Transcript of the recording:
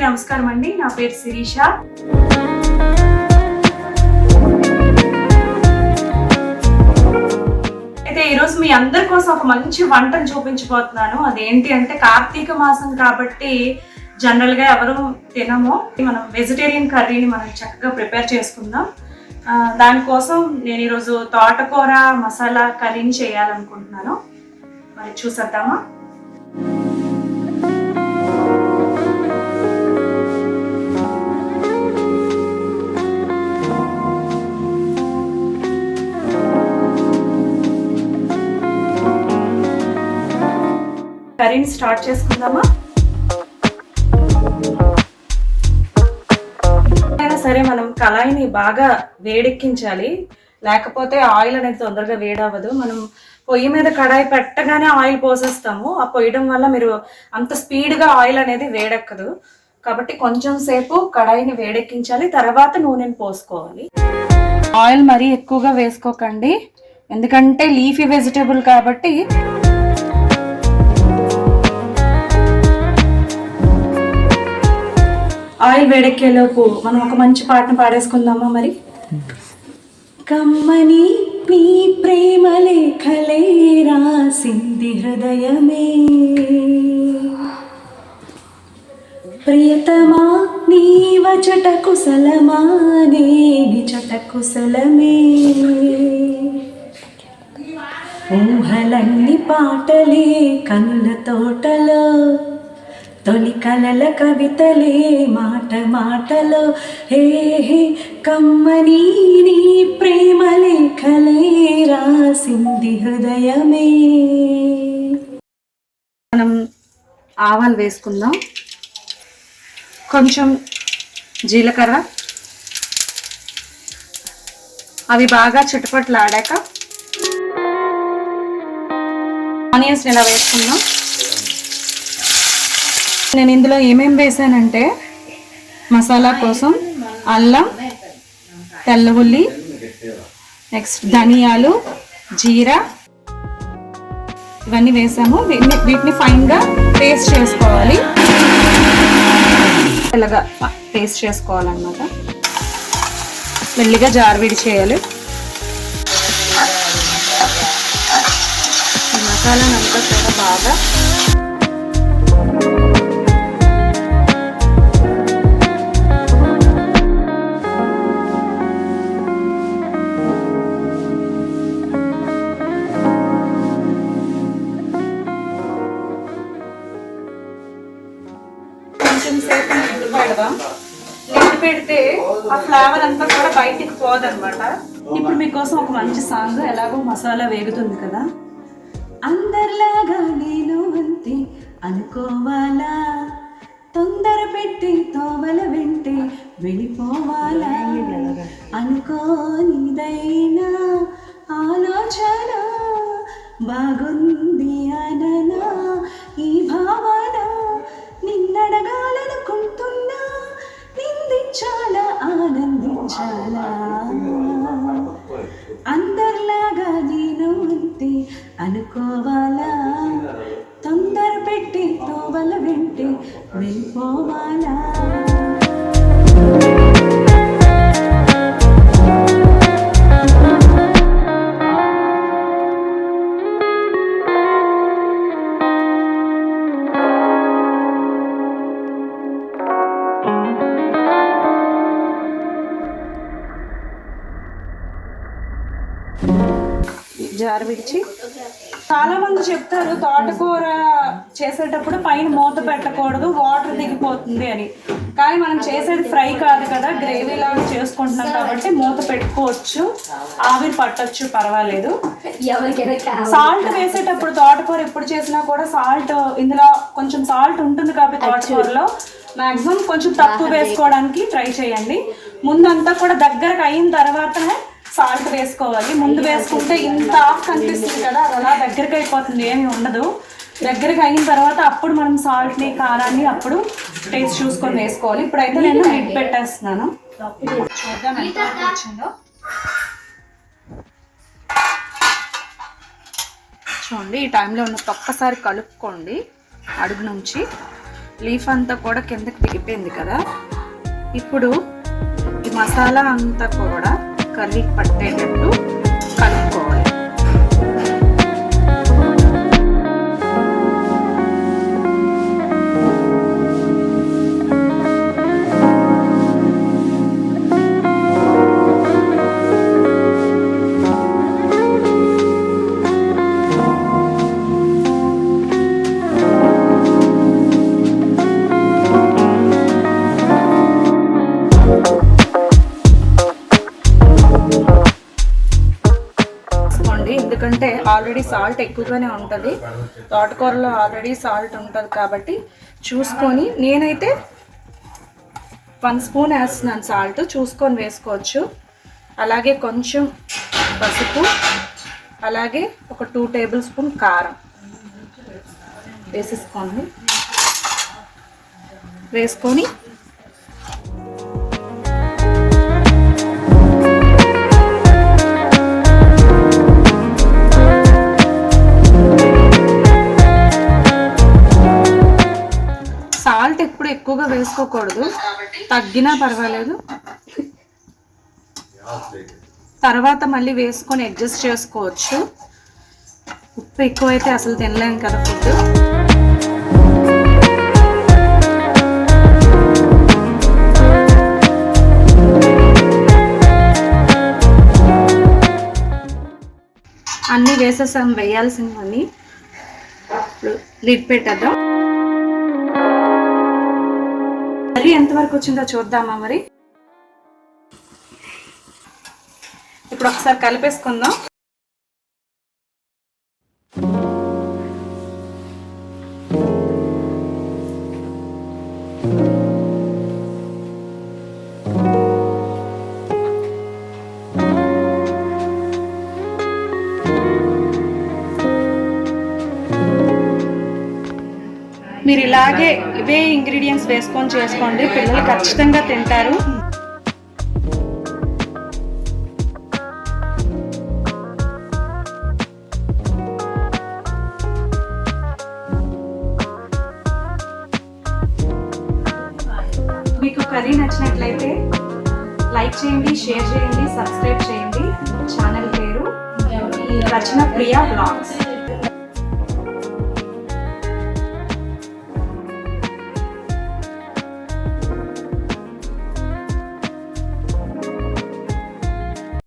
నమస్కారం అండి. నా పేరు శిరీష. అయితే ఈరోజు మీ అందరి కోసం ఒక మంచి వంటను చూపించబోతున్నాను. అదేంటి అంటే కార్తీక మాసం కాబట్టి జనరల్ గా ఎవరు తినము. మనం వెజిటేరియన్ కర్రీని మనం చక్కగా ప్రిపేర్ చేసుకుందాం. దానికోసం నేను ఈరోజు తోటకూర మసాలా కర్రీని చేయాలనుకుంటున్నాను. మరి చూసేద్దామా? కర్రీని స్టార్ట్ చేసుకుందామా? సరే, మనం కళాయిని బాగా వేడెక్కించాలి, లేకపోతే ఆయిల్ అనేది తొందరగా వేడవ్వదు. మనం పొయ్యి మీద కడాయి పెట్టగానే ఆయిల్ పోసేస్తాము. ఆ పొయ్యడం వల్ల మీరు అంత స్పీడ్గా ఆయిల్ అనేది వేడెక్కదు. కాబట్టి కొంచెం సేపు కడాయిని వేడెక్కించాలి, తర్వాత నూనెని పోసుకోవాలి. ఆయిల్ మరీ ఎక్కువగా వేసుకోకండి, ఎందుకంటే లీఫీ వెజిటేబుల్ కాబట్టి. ఆయిల్ వేడెక్కేలోపు మనం ఒక మంచి పాటను పాడేసుకుందామా మరి? కమ్మని నీ ప్రేమ లేఖలే రాసింది హృదయమే, ప్రియతమా నీ వచట కుశలమా నేని చట కుశలమే, ఊహలన్ని పాటలే కనుల తోటలో, తొలి కలల కవితలే మాట మాటలో, హే హే కమ్మని నీ ప్రేమ లేఖలే రాసింది హృదయమే. మనం ఆవాలు వేసుకుందాం, కొంచెం జీలకర్ర, అవి బాగా చిటపట్లాడాక ఆనియన్స్ ఇలా వేసుకుందాం. నేను ఇందులో ఏమేమి వేసానంటే మసాలా కోసం అల్లం, తెల్ల ఉల్లి, నెక్స్ట్ ధనియాలు, జీరా, ఇవన్నీ వేసాము. వీటిని ఫైన్గా పేస్ట్ చేసుకోవాలి. ఇలాగా పేస్ట్ చేసుకోవాలన్నమాట. మెల్లిగా జారువిడి చేయాలి. మసాలాను అంతా కూడా బాగా నీళ్ళు పెడితే ఆ ఫ్లేవర్ అంతా కూడా బయటికి పోదన్నమాట. ఇప్పుడు మీకోసం ఒక మంచి సాంగ్. ఎలాగో మసాలా వేగుతుంది కదా, అందరిలాగా నేను అంతే అనుకోవాలా, తొందర పెట్టి తోవల వెంటే వెళ్ళిపోవాలా, అనుకోనిదైనా ఆలోచన బాగుంది అననా, ఈ భావన నిన్నడగాలనుకుంటున్నా, నిందించాలా ఆనందించాలా, అందరిలాగా నేను అంతే అనుకోవాలా, తొందర పెట్టి తోవల వెంటే వెళ్ళిపోవాలా. జారు విడిచి, చాలా మంది చెప్తారు తోటకూర చేసేటప్పుడు పైన మూత పెట్టకూడదు, వాటర్ దిగిపోతుంది అని. కానీ మనం చేసేది ఫ్రై కాదు కదా, గ్రేవీ లాగా చేసుకుంటున్నాం కాబట్టి మూత పెట్టుకోవచ్చు, ఆవిరి పట్టొచ్చు, పర్వాలేదు. సాల్ట్ వేసేటప్పుడు తోటకూర ఎప్పుడు చేసినా కూడా సాల్ట్, ఇందులో కొంచెం సాల్ట్ ఉంటుంది కాబట్టి తోటకూరలో మాక్సిమం కొంచెం తక్కువ వేసుకోవడానికి ట్రై చేయండి. ముందంతా కూడా దగ్గరకు అయిన తర్వాతనే సాల్ట్ వేసుకోవాలి. ముందు వేసుకుంటే ఇంత ఆఫ్ కనిపిస్తుంది కదా, అది అలా దగ్గరికి అయిపోతుంది, ఏమి ఉండదు. దగ్గరికి అయిన తర్వాత అప్పుడు మనం సాల్ట్ని, కారాన్ని అప్పుడు టేస్ట్ చూసుకొని వేసుకోవాలి. ఇప్పుడైతే నేను లిడ్ పెట్టేస్తున్నాను. చూద్దాం ఎంత వచ్చిందో. చూడండి, ఈ టైంలో ఉన్న ఒక్కసారి కలుపుకోండి అడుగు నుంచి. లీఫ్ అంతా కూడా కిందకి దిగిపోయింది కదా. ఇప్పుడు ఈ మసాలా అంతా కూడా కర్రీకి పట్టేటట్టు కలుపుకోవాలి. ఎందుకంటే ఆల్రెడీ సాల్ట్ ఎక్కువగానే ఉంటుంది, తోటకూరలో ఆల్రెడీ సాల్ట్ ఉంటుంది కాబట్టి చూసుకొని, నేనైతే 1 స్పూన్ వేస్తున్నాను సాల్ట్, చూసుకొని వేసుకోవచ్చు. అలాగే కొంచెం పసుపు, అలాగే ఒక 2 టేబుల్ స్పూన్ కారం వేసేసుకోండి. వేసుకొని సాల్ట్ ఎప్పుడు ఎక్కువగా వేసుకోకూడదు, తగ్గినా పర్వాలేదు, తర్వాత మళ్ళీ వేసుకొని అడ్జస్ట్ చేసుకోవచ్చు. ఉప్పు ఎక్కువైతే అసలు తినలేం కదా ఫుడ్. అన్నీ వేసేసాం, వేయాల్సినవన్నీ. ఇప్పుడు లిడ్ పెట్టేద్దాం. కర్రీ ఎంతవరకు వచ్చిందో చూద్దామా మరి. ఇప్పుడు ఒకసారి కలిపేసుకుందాం. మీరు ఇలాగే ఇవే ఇంగ్రీడియంట్స్ వేసుకొని చేసుకోండి, పిల్లలు ఖచ్చితంగా తింటారు. మీకు కర్రీ నచ్చినట్లయితే లైక్ చేయండి, షేర్ చేయండి, సబ్స్క్రైబ్ చేయండి. ఛానల్ పేరు రచన ప్రియా బ్లాగ్స్.